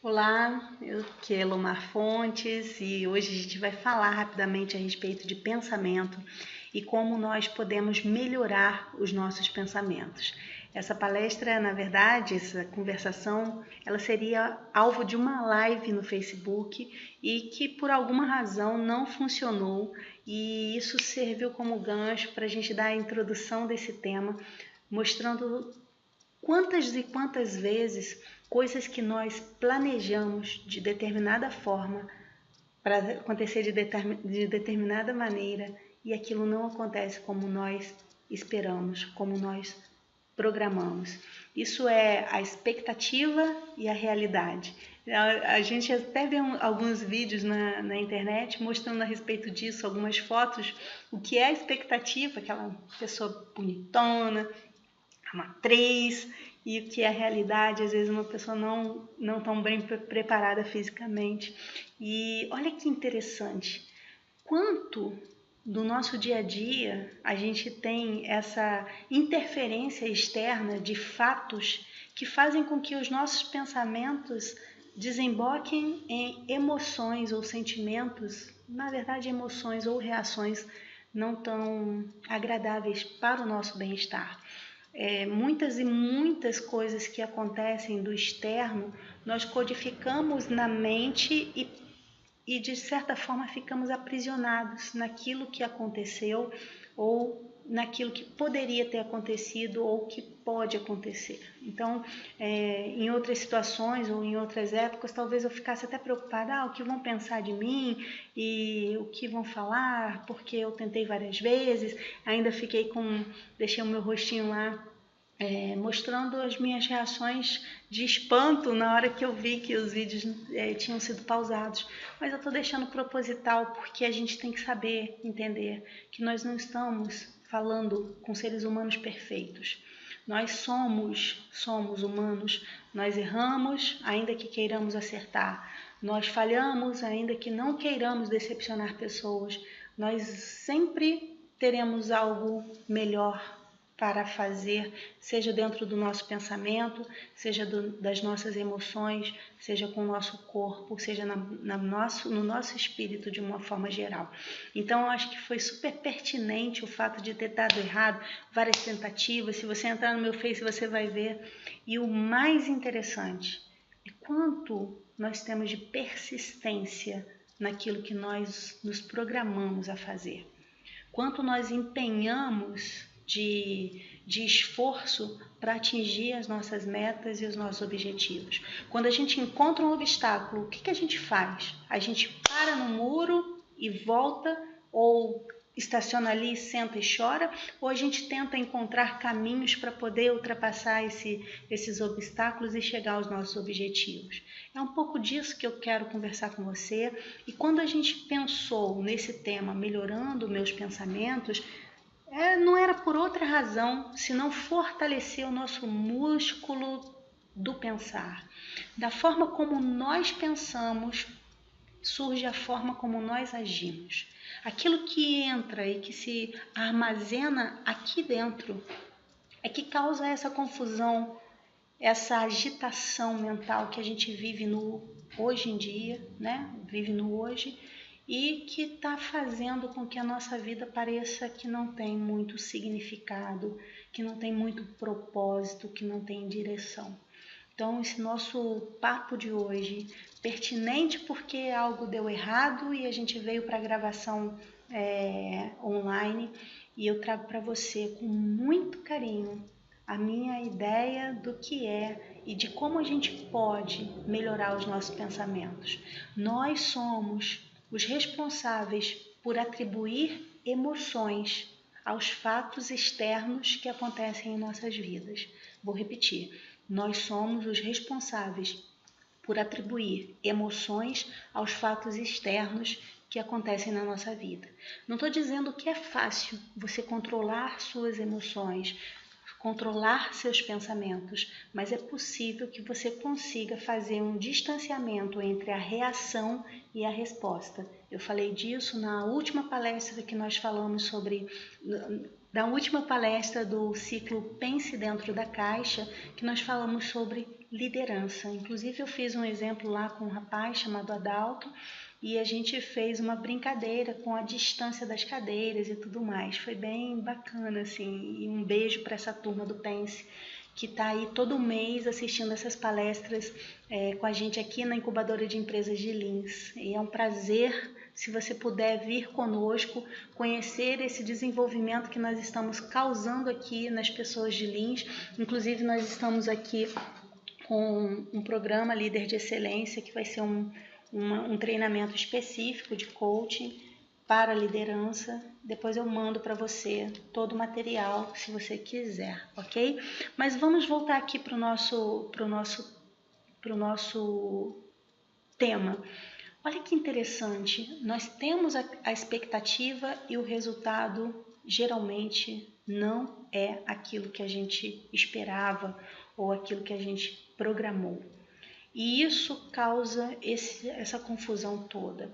Olá, eu que é Elomar Fontes e hoje a gente vai falar rapidamente a respeito de pensamento e como nós podemos melhorar os nossos pensamentos. Essa palestra, na verdade, essa conversação, ela seria alvo de uma live no Facebook e que por alguma razão não funcionou e isso serviu como gancho para a gente dar a introdução desse tema, mostrando quantas e quantas vezes coisas que nós planejamos de determinada forma para acontecer de determinada maneira e aquilo não acontece como nós esperamos, como nós programamos. Isso é a expectativa e a realidade. A gente até vê alguns vídeos na internet mostrando a respeito disso, algumas fotos, o que é a expectativa, aquela pessoa bonitona, uma atriz, e o que é a realidade, às vezes uma pessoa não tão bem preparada fisicamente. E olha que interessante, quanto do nosso dia a dia a gente tem essa interferência externa de fatos que fazem com que os nossos pensamentos desemboquem em emoções ou sentimentos, na verdade emoções ou reações não tão agradáveis para o nosso bem-estar. Muitas e muitas coisas que acontecem do externo, nós codificamos na mente e de certa forma ficamos aprisionados naquilo que aconteceu ou naquilo que poderia ter acontecido ou que pode acontecer. Então, em outras situações ou em outras épocas, talvez eu ficasse até preocupada, o que vão pensar de mim e o que vão falar, porque eu tentei várias vezes, ainda deixei o meu rostinho lá mostrando as minhas reações de espanto na hora que eu vi que os vídeos tinham sido pausados. Mas eu estou deixando proposital porque a gente tem que saber, entender que nós não estamos falando com seres humanos perfeitos. Nós somos humanos, nós erramos ainda que queiramos acertar, nós falhamos ainda que não queiramos decepcionar pessoas, nós sempre teremos algo melhor para fazer, seja dentro do nosso pensamento, seja das nossas emoções, seja com o nosso corpo, seja no nosso espírito de uma forma geral. Então, eu acho que foi super pertinente o fato de ter dado errado, várias tentativas. Se você entrar no meu Face, você vai ver. E o mais interessante é quanto nós temos de persistência naquilo que nós nos programamos a fazer. Quanto nós empenhamos de esforço para atingir as nossas metas e os nossos objetivos. Quando a gente encontra um obstáculo, o que a gente faz? A gente para no muro e volta, ou estaciona ali, senta e chora, ou a gente tenta encontrar caminhos para poder ultrapassar esses obstáculos e chegar aos nossos objetivos. É um pouco disso que eu quero conversar com você. E quando a gente pensou nesse tema, melhorando meus pensamentos, não era por outra razão senão fortalecer o nosso músculo do pensar. Da forma como nós pensamos, surge a forma como nós agimos. Aquilo que entra e que se armazena aqui dentro é que causa essa confusão, essa agitação mental que a gente vive no hoje em dia, né? Vive no hoje, e que está fazendo com que a nossa vida pareça que não tem muito significado, que não tem muito propósito, que não tem direção. Então, esse nosso papo de hoje, pertinente porque algo deu errado e a gente veio para a gravação online, e eu trago para você com muito carinho a minha ideia do que é e de como a gente pode melhorar os nossos pensamentos. Nós somos os responsáveis por atribuir emoções aos fatos externos que acontecem em nossas vidas. Vou repetir, nós somos os responsáveis por atribuir emoções aos fatos externos que acontecem na nossa vida. Não estou dizendo que é fácil você controlar suas emoções, controlar seus pensamentos, mas é possível que você consiga fazer um distanciamento entre a reação e a resposta. Eu falei disso na última palestra que nós falamos sobre, da última palestra do ciclo Pense Dentro da Caixa, que nós falamos sobre liderança. Inclusive eu fiz um exemplo lá com um rapaz chamado Adalto e a gente fez uma brincadeira com a distância das cadeiras e tudo mais. Foi bem bacana, assim, e um beijo para essa turma do Pense, que está aí todo mês assistindo essas palestras com a gente aqui na Incubadora de Empresas de Lins. E é um prazer, se você puder vir conosco, conhecer esse desenvolvimento que nós estamos causando aqui nas pessoas de Lins. Inclusive, nós estamos aqui com um programa Líder de Excelência, que vai ser um treinamento específico de coaching para liderança. Depois eu mando para você todo o material, se você quiser, ok? Mas vamos voltar aqui para o nosso tema. Olha que interessante, nós temos a expectativa e o resultado geralmente não é aquilo que a gente esperava ou aquilo que a gente programou. E isso causa essa confusão toda.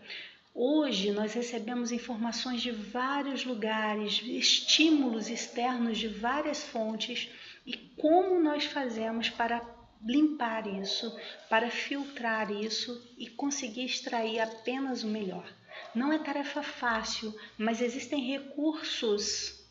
Hoje nós recebemos informações de vários lugares, estímulos externos de várias fontes, e como nós fazemos para limpar isso, para filtrar isso e conseguir extrair apenas o melhor. Não é tarefa fácil, mas existem recursos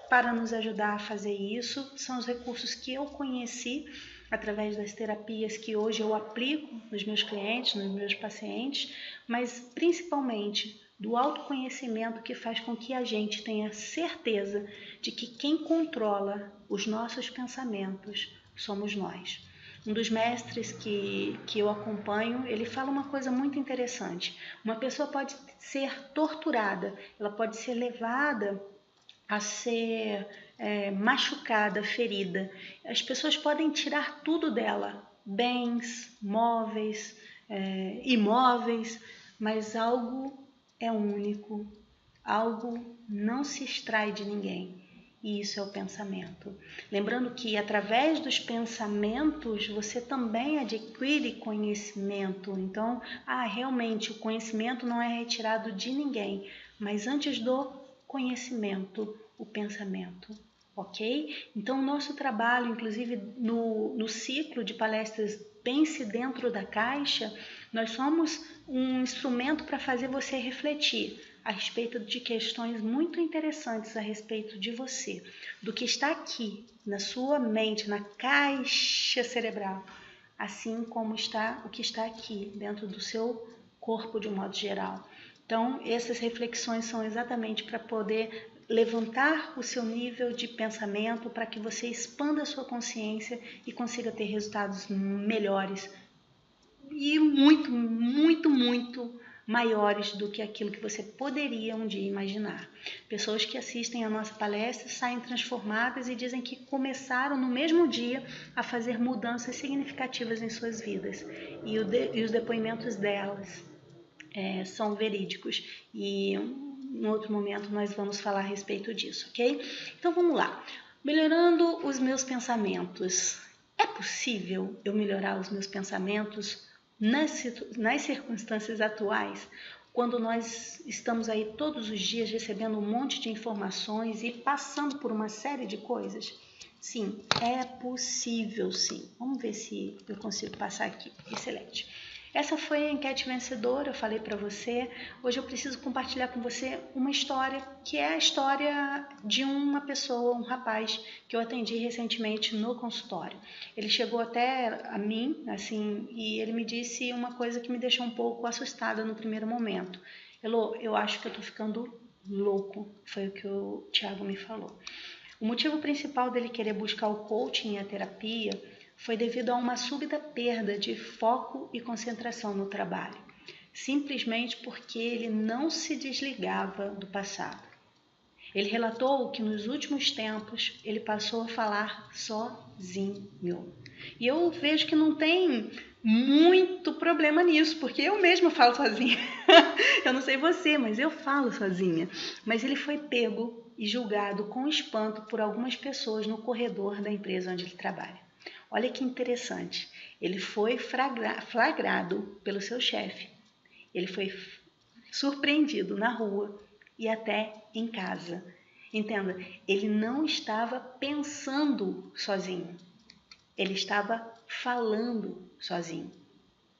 para nos ajudar a fazer isso. São os recursos que eu conheci através das terapias que hoje eu aplico nos meus clientes, nos meus pacientes, mas principalmente do autoconhecimento, que faz com que a gente tenha certeza de que quem controla os nossos pensamentos somos nós. Um dos mestres que eu acompanho, ele fala uma coisa muito interessante. Uma pessoa pode ser torturada, ela pode ser levada a ser machucada, ferida. As pessoas podem tirar tudo dela, bens, móveis, imóveis, mas algo é único, algo não se extrai de ninguém. E isso é o pensamento. Lembrando que através dos pensamentos você também adquire conhecimento. Então, realmente o conhecimento não é retirado de ninguém, mas antes do conhecimento, o pensamento, ok? Então, o nosso trabalho, inclusive no ciclo de palestras Pense Dentro da Caixa, nós somos um instrumento para fazer você refletir a respeito de questões muito interessantes a respeito de você, do que está aqui na sua mente, na caixa cerebral, assim como está o que está aqui dentro do seu corpo de um modo geral. Então, essas reflexões são exatamente para poder levantar o seu nível de pensamento, para que você expanda a sua consciência e consiga ter resultados melhores e muito, muito, muito maiores do que aquilo que você poderia um dia imaginar. Pessoas que assistem a nossa palestra saem transformadas e dizem que começaram no mesmo dia a fazer mudanças significativas em suas vidas. E os depoimentos delas são verídicos. E em outro momento nós vamos falar a respeito disso, ok? Então vamos lá. Melhorando os meus pensamentos. É possível eu melhorar os meus pensamentos nas circunstâncias atuais, quando nós estamos aí todos os dias recebendo um monte de informações e passando por uma série de coisas? Sim, é possível sim. Vamos ver se eu consigo passar aqui. Excelente. Essa foi a enquete vencedora, eu falei para você. Hoje eu preciso compartilhar com você uma história, que é a história de uma pessoa, um rapaz, que eu atendi recentemente no consultório. Ele chegou até a mim, assim, e ele me disse uma coisa que me deixou um pouco assustada no primeiro momento. Elô, eu acho que eu tô ficando louco, foi o que o Thiago me falou. O motivo principal dele querer buscar o coaching e a terapia foi devido a uma súbita perda de foco e concentração no trabalho, simplesmente porque ele não se desligava do passado. Ele relatou que nos últimos tempos ele passou a falar sozinho. E eu vejo que não tem muito problema nisso, porque eu mesma falo sozinha. Eu não sei você, mas eu falo sozinha. Mas ele foi pego e julgado com espanto por algumas pessoas no corredor da empresa onde ele trabalha. Olha que interessante, ele foi flagrado pelo seu chefe, ele foi surpreendido na rua e até em casa. Entenda, ele não estava pensando sozinho, ele estava falando sozinho.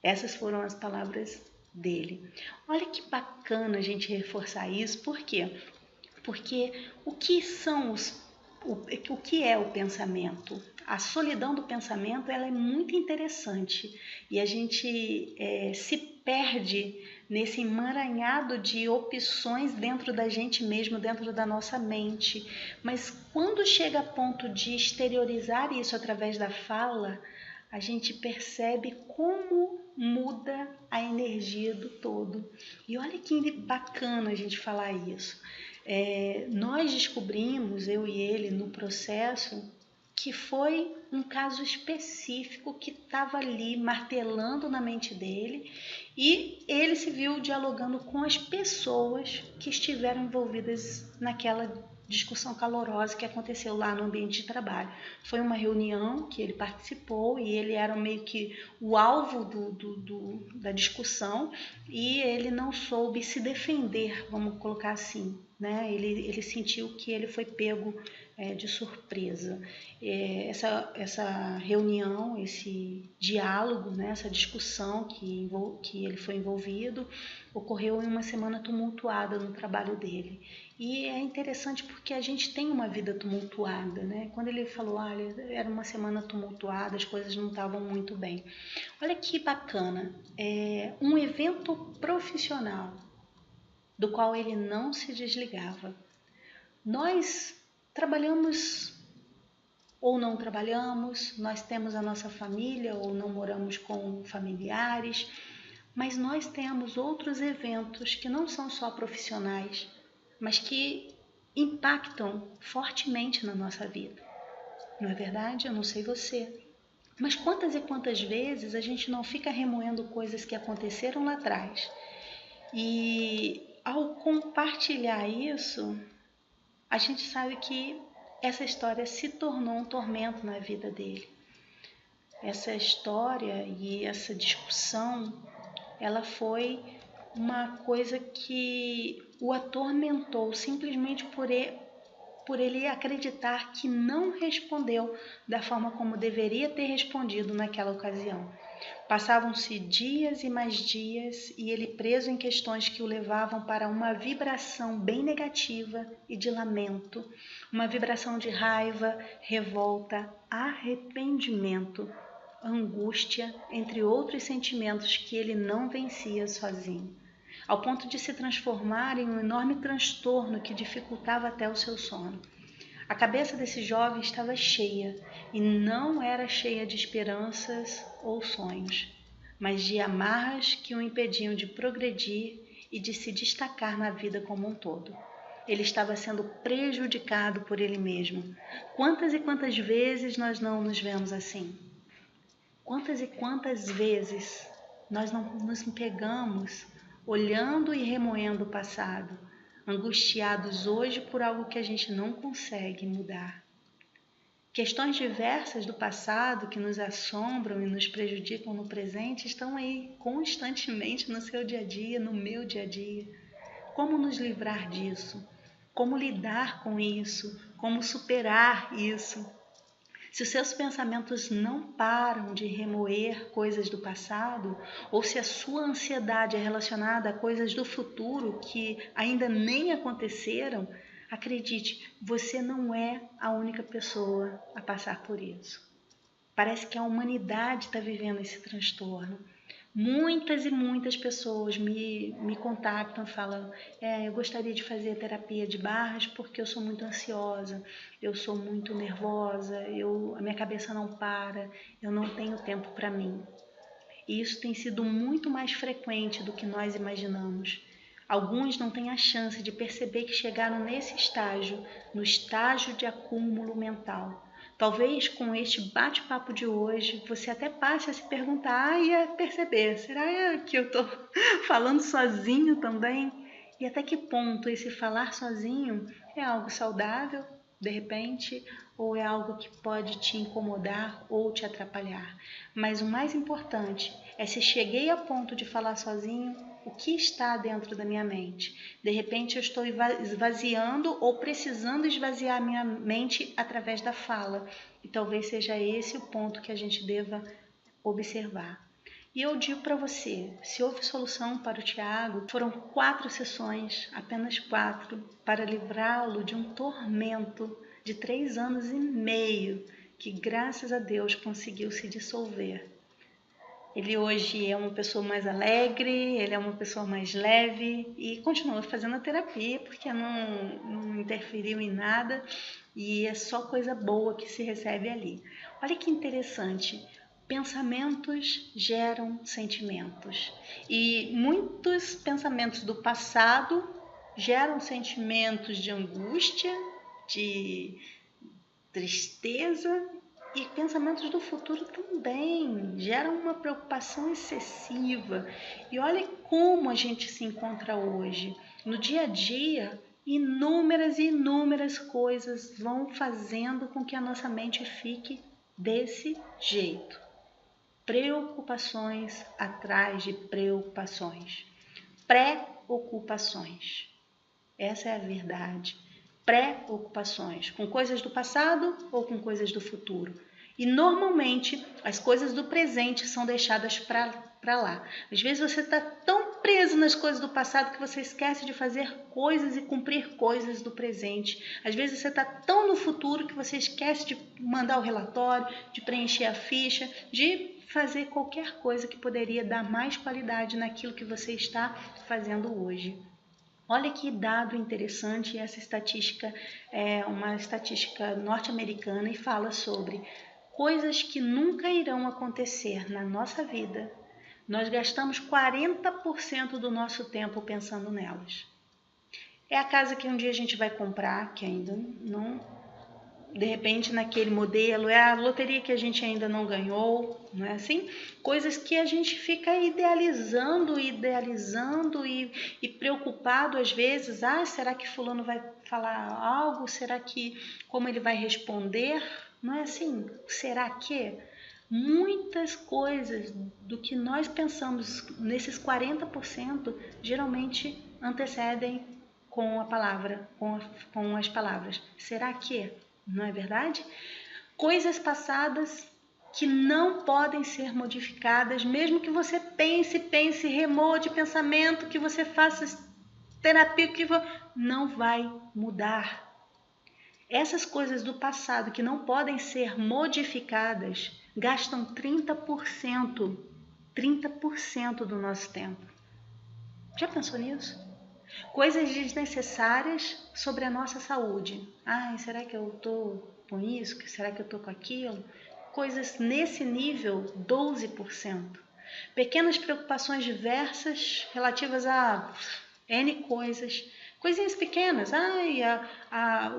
Essas foram as palavras dele. Olha que bacana a gente reforçar isso, por quê? Porque o que é o pensamento? A solidão do pensamento ela é muito interessante e a gente se perde nesse emaranhado de opções dentro da gente mesmo, dentro da nossa mente. Mas quando chega a ponto de exteriorizar isso através da fala, a gente percebe como muda a energia do todo. E olha que bacana a gente falar isso. Nós descobrimos, eu e ele, no processo, que foi um caso específico que estava ali martelando na mente dele e ele se viu dialogando com as pessoas que estiveram envolvidas naquela discussão calorosa que aconteceu lá no ambiente de trabalho. Foi uma reunião que ele participou e ele era meio que o alvo da discussão e ele não soube se defender, vamos colocar assim, né? Ele sentiu que ele foi pego de surpresa. Essa reunião, esse diálogo, né, essa discussão que ele foi envolvido, ocorreu em uma semana tumultuada no trabalho dele. E é interessante porque a gente tem uma vida tumultuada, né? Quando ele falou, olha, era uma semana tumultuada, as coisas não estavam muito bem. Olha que bacana, um evento profissional do qual ele não se desligava. Nós trabalhamos ou não trabalhamos, nós temos a nossa família ou não moramos com familiares, mas nós temos outros eventos que não são só profissionais, mas que impactam fortemente na nossa vida. Não é verdade? Eu não sei você. Mas quantas e quantas vezes a gente não fica remoendo coisas que aconteceram lá atrás? E ao compartilhar isso, a gente sabe que essa história se tornou um tormento na vida dele. Essa história e essa discussão, ela foi uma coisa que o atormentou simplesmente por ele acreditar que não respondeu da forma como deveria ter respondido naquela ocasião. Passavam-se dias e mais dias e ele preso em questões que o levavam para uma vibração bem negativa e de lamento, uma vibração de raiva, revolta, arrependimento, angústia, entre outros sentimentos que ele não vencia sozinho, ao ponto de se transformar em um enorme transtorno que dificultava até o seu sono. A cabeça desse jovem estava cheia, e não era cheia de esperanças ou sonhos, mas de amarras que o impediam de progredir e de se destacar na vida como um todo. Ele estava sendo prejudicado por ele mesmo. Quantas e quantas vezes nós não nos vemos assim? Quantas e quantas vezes nós não nos pegamos olhando e remoendo o passado, angustiados hoje por algo que a gente não consegue mudar. Questões diversas do passado que nos assombram e nos prejudicam no presente estão aí constantemente no seu dia a dia, no meu dia a dia. Como nos livrar disso? Como lidar com isso? Como superar isso? Se os seus pensamentos não param de remoer coisas do passado, ou se a sua ansiedade é relacionada a coisas do futuro que ainda nem aconteceram, acredite, você não é a única pessoa a passar por isso. Parece que a humanidade está vivendo esse transtorno. Muitas e muitas pessoas me contactam e falam, eu gostaria de fazer terapia de barras porque eu sou muito ansiosa, eu sou muito nervosa, a minha cabeça não para, eu não tenho tempo para mim. E isso tem sido muito mais frequente do que nós imaginamos. Alguns não têm a chance de perceber que chegaram nesse estágio, no estágio de acúmulo mental. Talvez com este bate-papo de hoje você até passe a se perguntar e a perceber, será que eu estou falando sozinho também? E até que ponto esse falar sozinho é algo saudável, de repente, ou é algo que pode te incomodar ou te atrapalhar? Mas o mais importante é se cheguei a ponto de falar sozinho, o que está dentro da minha mente. De repente eu estou esvaziando ou precisando esvaziar a minha mente através da fala. E talvez seja esse o ponto que a gente deva observar. E eu digo para você, se houve solução para o Tiago, foram 4 sessões, apenas 4, para livrá-lo de um tormento de 3 anos e meio, que graças a Deus conseguiu se dissolver. Ele hoje é uma pessoa mais alegre, ele é uma pessoa mais leve e continua fazendo a terapia porque não interferiu em nada e é só coisa boa que se recebe ali. Olha que interessante. Pensamentos geram sentimentos e muitos pensamentos do passado geram sentimentos de angústia, de tristeza e pensamentos do futuro também geram uma preocupação excessiva. E olha como a gente se encontra hoje. No dia a dia, inúmeras e inúmeras coisas vão fazendo com que a nossa mente fique desse jeito. Preocupações atrás de preocupações. Preocupações. Essa é a verdade. Preocupações com coisas do passado ou com coisas do futuro. E normalmente as coisas do presente são deixadas para lá. Às vezes você está tão preso nas coisas do passado que você esquece de fazer coisas e cumprir coisas do presente. Às vezes você está tão no futuro que você esquece de mandar o relatório, de preencher a ficha, de fazer qualquer coisa que poderia dar mais qualidade naquilo que você está fazendo hoje. Olha que dado interessante, essa estatística é uma estatística norte-americana e fala sobre coisas que nunca irão acontecer na nossa vida. Nós gastamos 40% do nosso tempo pensando nelas. É a casa que um dia a gente vai comprar, que ainda não... De repente, naquele modelo, é a loteria que a gente ainda não ganhou, não é assim? Coisas que a gente fica idealizando e preocupado às vezes. Ah, será que fulano vai falar algo? Será que como ele vai responder? Não é assim? Será que? Muitas coisas do que nós pensamos nesses 40% geralmente antecedem com a palavra, com as palavras. Será que? Não é verdade? Coisas passadas que não podem ser modificadas, mesmo que você pense, remoa de pensamento, que você faça terapia, não vai mudar. Essas coisas do passado que não podem ser modificadas gastam 30% do nosso tempo. Já pensou nisso? Coisas desnecessárias sobre a nossa saúde. Ai, será que eu estou com isso? Será que eu estou com aquilo? Coisas nesse nível, 12%. Pequenas preocupações diversas relativas a N coisas. Coisinhas pequenas. Ai, a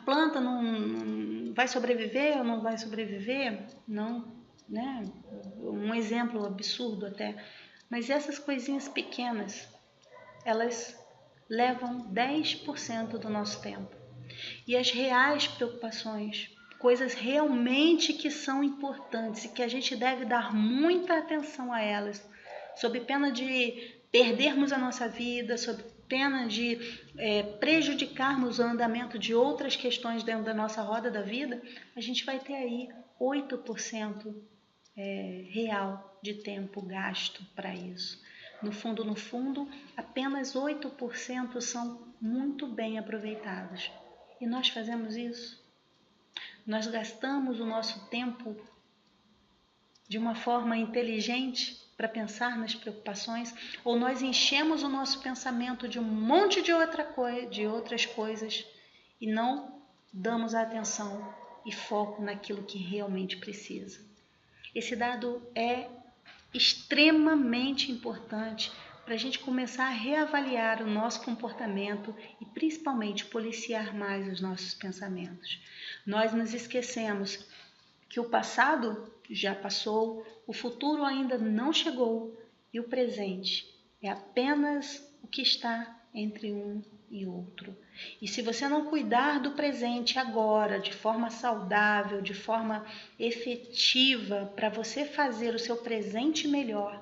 planta não vai sobreviver ou não vai sobreviver? Não, né? Um exemplo absurdo até. Mas essas coisinhas pequenas, elas levam 10% do nosso tempo. E as reais preocupações, coisas realmente que são importantes e que a gente deve dar muita atenção a elas, sob pena de perdermos a nossa vida, sob pena de prejudicarmos o andamento de outras questões dentro da nossa roda da vida, a gente vai ter aí 8% real de tempo gasto para isso. No fundo, apenas 8% são muito bem aproveitados. E nós fazemos isso? Nós gastamos o nosso tempo de uma forma inteligente para pensar nas preocupações? Ou nós enchemos o nosso pensamento de um monte de outras coisas e não damos atenção e foco naquilo que realmente precisa? Esse dado é extremamente importante para a gente começar a reavaliar o nosso comportamento e principalmente policiar mais os nossos pensamentos. Nós nos esquecemos que o passado já passou, o futuro ainda não chegou e o presente é apenas o que está entre um e outro. E se você não cuidar do presente agora, de forma saudável, de forma efetiva, para você fazer o seu presente melhor,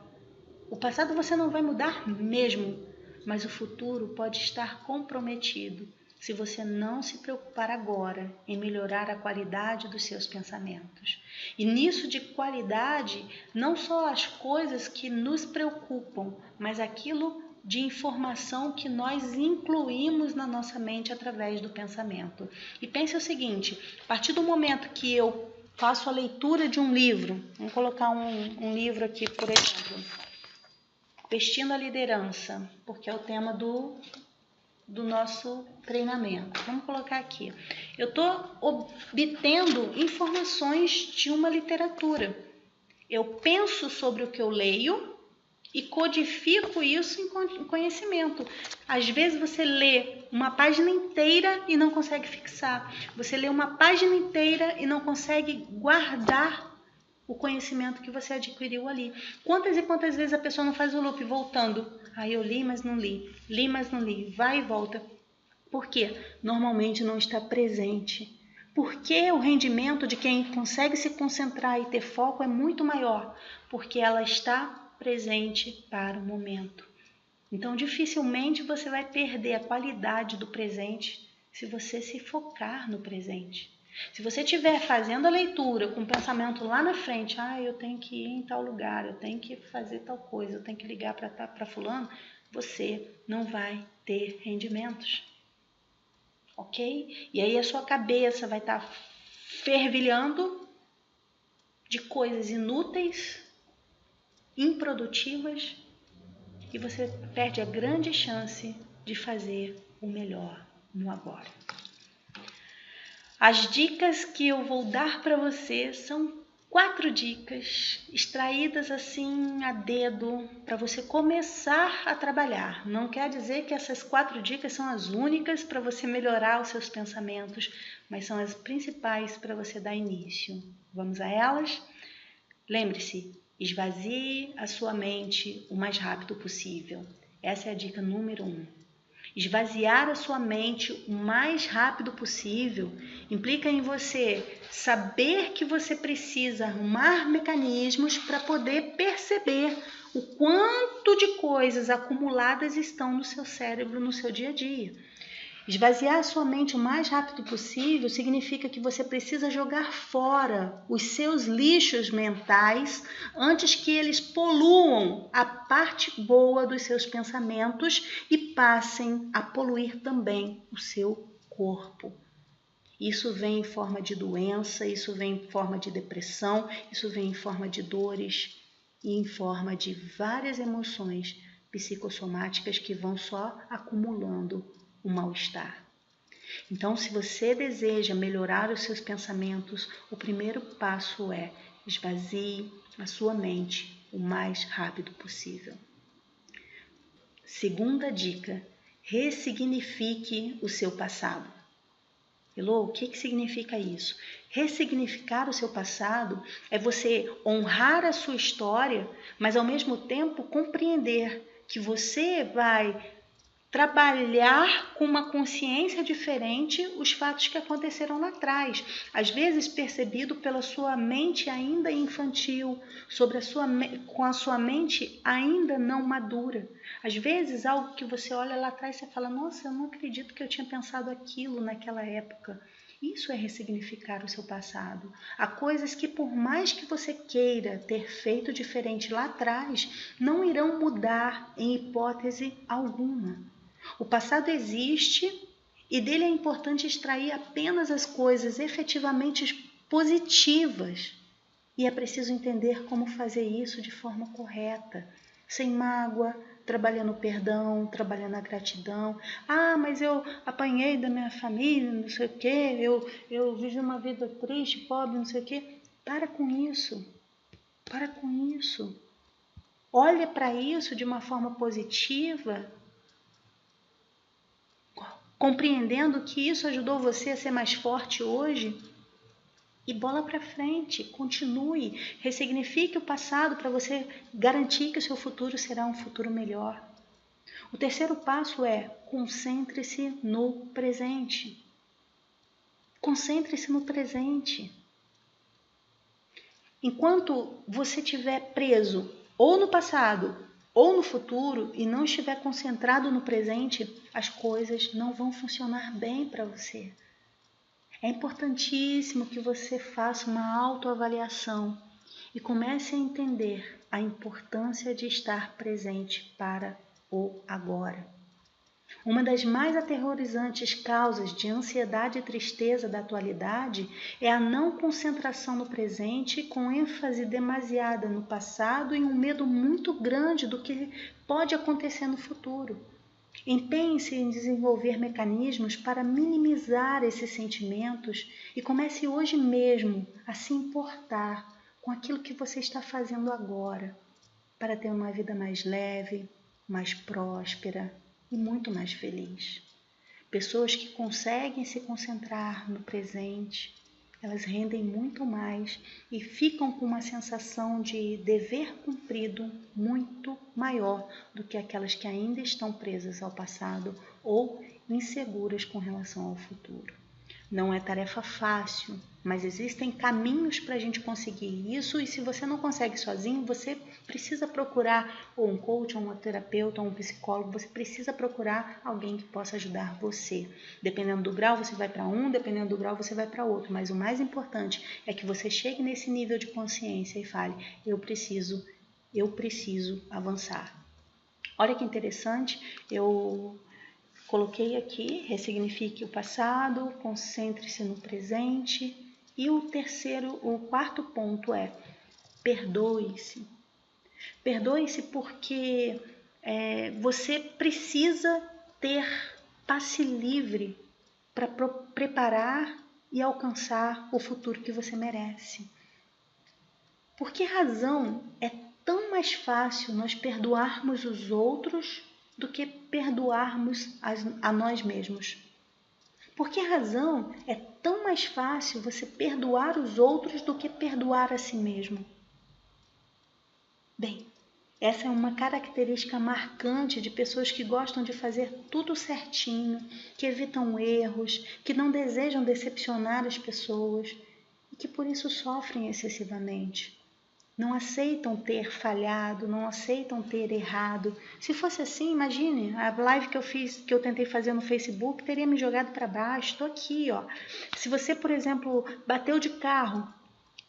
O passado você não vai mudar mesmo, mas o futuro pode estar comprometido se você não se preocupar agora em melhorar a qualidade dos seus pensamentos. E nisso de qualidade, não só as coisas que nos preocupam, mas aquilo de informação que nós incluímos na nossa mente através do pensamento. E pense o seguinte, a partir do momento que eu faço a leitura de um livro, vamos colocar um livro aqui, por exemplo, Vestindo a Liderança, porque é o tema do nosso treinamento. Vamos colocar aqui. Eu estou obtendo informações de uma literatura. Eu penso sobre o que eu leio e codifico isso em conhecimento. Às vezes você lê uma página inteira e não consegue fixar. Você lê uma página inteira e não consegue guardar o conhecimento que você adquiriu ali. Quantas e quantas vezes a pessoa não faz o loop voltando? Aí eu li, mas não li. Li, mas não li. Vai e volta. Por quê? Normalmente não está presente. Porque o rendimento de quem consegue se concentrar e ter foco é muito maior? Porque ela está presente para o momento. Então, dificilmente você vai perder a qualidade do presente se você se focar no presente. Se você estiver fazendo a leitura com o pensamento lá na frente, eu tenho que ir em tal lugar, eu tenho que fazer tal coisa, eu tenho que ligar para fulano, você não vai ter rendimentos. Ok? E aí a sua cabeça vai estar fervilhando de coisas inúteis, improdutivas, e você perde a grande chance de fazer o melhor no agora. As dicas que eu vou dar para você são 4 dicas extraídas assim a dedo para você começar a trabalhar. Não quer dizer que essas 4 dicas são as únicas para você melhorar os seus pensamentos, mas são as principais para você dar início. Vamos a elas? Lembre-se, esvazie a sua mente o mais rápido possível. Essa é a dica número 1. Esvaziar a sua mente o mais rápido possível implica em você saber que você precisa arrumar mecanismos para poder perceber o quanto de coisas acumuladas estão no seu cérebro no seu dia a dia. Esvaziar a sua mente o mais rápido possível significa que você precisa jogar fora os seus lixos mentais antes que eles poluam a parte boa dos seus pensamentos e passem a poluir também o seu corpo. Isso vem em forma de doença, isso vem em forma de depressão, isso vem em forma de dores e em forma de várias emoções psicossomáticas que vão só acumulando o mal-estar. Então, se você deseja melhorar os seus pensamentos, o primeiro passo é esvazie a sua mente o mais rápido possível. Segunda dica, ressignifique o seu passado. Elô, o que significa isso? Ressignificar o seu passado é você honrar a sua história, mas ao mesmo tempo compreender que você vai trabalhar com uma consciência diferente os fatos que aconteceram lá atrás, às vezes percebido pela sua mente ainda infantil, com a sua mente ainda não madura. Às vezes algo que você olha lá atrás e você fala, nossa, eu não acredito que eu tinha pensado aquilo naquela época. Isso é ressignificar o seu passado. Há coisas que, por mais que você queira ter feito diferente lá atrás, não irão mudar em hipótese alguma. O passado existe e dele é importante extrair apenas as coisas efetivamente positivas. E é preciso entender como fazer isso de forma correta, sem mágoa, trabalhando o perdão, trabalhando a gratidão. Mas eu apanhei da minha família, não sei o quê, eu vivi uma vida triste, pobre, não sei o quê. Para com isso. Para com isso. Olha para isso de uma forma positiva, compreendendo que isso ajudou você a ser mais forte hoje, e bola para frente, continue, ressignifique o passado para você garantir que o seu futuro será um futuro melhor. O terceiro passo é concentre-se no presente. Concentre-se no presente. Enquanto você estiver preso ou no passado ou no futuro e não estiver concentrado no presente, as coisas não vão funcionar bem para você. É importantíssimo que você faça uma autoavaliação e comece a entender a importância de estar presente para o agora. Uma das mais aterrorizantes causas de ansiedade e tristeza da atualidade é a não concentração no presente, com ênfase demasiada no passado e um medo muito grande do que pode acontecer no futuro. Empenhe-se em desenvolver mecanismos para minimizar esses sentimentos e comece hoje mesmo a se importar com aquilo que você está fazendo agora, para ter uma vida mais leve, mais próspera e muito mais feliz. Pessoas que conseguem se concentrar no presente, elas rendem muito mais e ficam com uma sensação de dever cumprido muito maior do que aquelas que ainda estão presas ao passado ou inseguras com relação ao futuro. Não é tarefa fácil, mas existem caminhos para a gente conseguir isso, e se você não consegue sozinho, você precisa procurar ou um coach, ou um terapeuta, ou um psicólogo, você precisa procurar alguém que possa ajudar você. Dependendo do grau, você vai para um, dependendo do grau, você vai para outro, mas o mais importante é que você chegue nesse nível de consciência e fale, eu preciso avançar. Olha que interessante, eu coloquei aqui, ressignifique o passado, concentre-se no presente. E o quarto ponto é, perdoe-se. Perdoe-se porque você precisa ter passe livre para preparar e alcançar o futuro que você merece. Por que razão é tão mais fácil nós perdoarmos os outros do que perdoarmos a nós mesmos? Por que razão é tão mais fácil você perdoar os outros do que perdoar a si mesmo? Bem, essa é uma característica marcante de pessoas que gostam de fazer tudo certinho, que evitam erros, que não desejam decepcionar as pessoas e que por isso sofrem excessivamente. Não aceitam ter falhado, não aceitam ter errado. Se fosse assim, imagine, a live que eu tentei fazer no Facebook teria me jogado para baixo. Estou aqui, ó. Se você, por exemplo, bateu de carro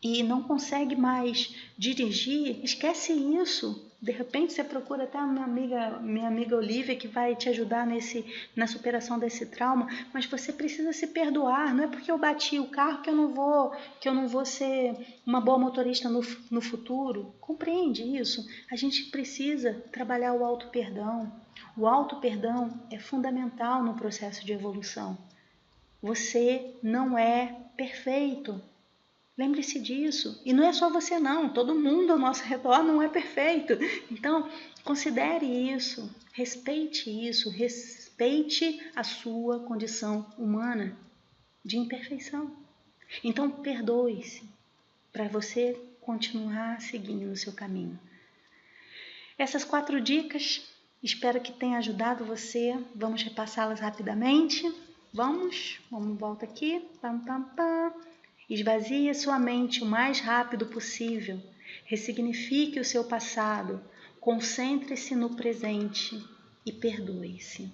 e não consegue mais dirigir, esquece isso. De repente você procura até a minha amiga Olivia, que vai te ajudar na superação desse trauma, mas você precisa se perdoar. Não é porque eu bati o carro que eu não vou ser uma boa motorista no futuro. Compreende isso? A gente precisa trabalhar o auto-perdão. O auto-perdão é fundamental no processo de evolução. Você não é perfeito. Lembre-se disso. E não é só você não, todo mundo ao nosso redor não é perfeito. Então, considere isso, respeite a sua condição humana de imperfeição. Então, perdoe-se para você continuar seguindo o seu caminho. Essas 4 dicas, espero que tenha ajudado você. Vamos repassá-las rapidamente. Vamos, volta aqui. Pam, pam, pam. Esvazie sua mente o mais rápido possível, ressignifique o seu passado, concentre-se no presente e perdoe-se.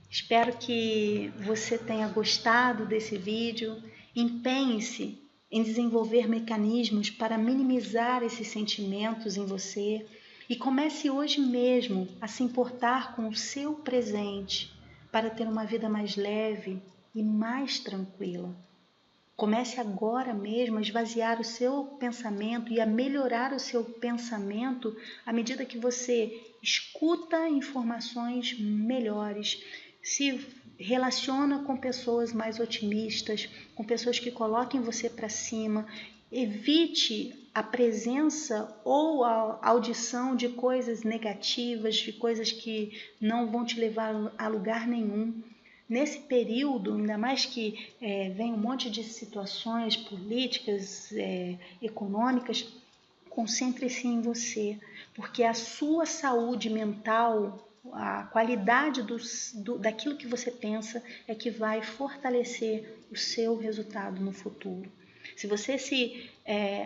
Espero que você tenha gostado desse vídeo. Empenhe-se em desenvolver mecanismos para minimizar esses sentimentos em você e comece hoje mesmo a se importar com o seu presente para ter uma vida mais leve e mais tranquila. Comece agora mesmo a esvaziar o seu pensamento e a melhorar o seu pensamento à medida que você escuta informações melhores, se relaciona com pessoas mais otimistas, com pessoas que coloquem você para cima. Evite a presença ou a audição de coisas negativas, de coisas que não vão te levar a lugar nenhum. Nesse período, ainda mais que vem um monte de situações políticas, econômicas, concentre-se em você, porque a sua saúde mental, a qualidade daquilo que você pensa é que vai fortalecer o seu resultado no futuro. Se você se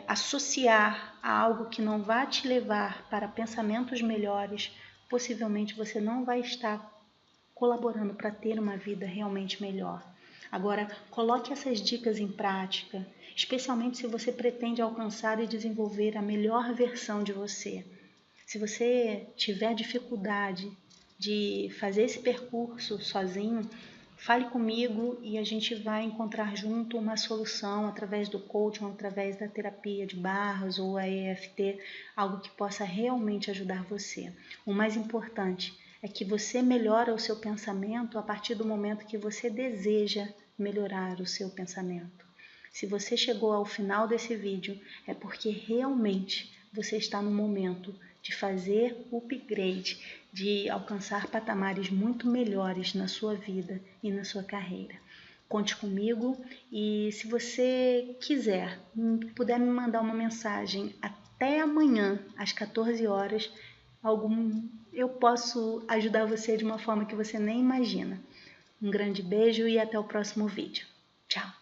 associar a algo que não vai te levar para pensamentos melhores, possivelmente você não vai estar colaborando para ter uma vida realmente melhor. Agora, coloque essas dicas em prática, especialmente se você pretende alcançar e desenvolver a melhor versão de você. Se você tiver dificuldade de fazer esse percurso sozinho, fale comigo e a gente vai encontrar junto uma solução através do coaching, através da terapia de barras ou a EFT, algo que possa realmente ajudar você. O mais importante é que você melhora o seu pensamento a partir do momento que você deseja melhorar o seu pensamento. Se você chegou ao final desse vídeo, é porque realmente você está no momento de fazer o upgrade, de alcançar patamares muito melhores na sua vida e na sua carreira. Conte comigo e se você quiser, puder me mandar uma mensagem até amanhã às 14 horas, eu posso ajudar você de uma forma que você nem imagina. Um grande beijo e até o próximo vídeo. Tchau!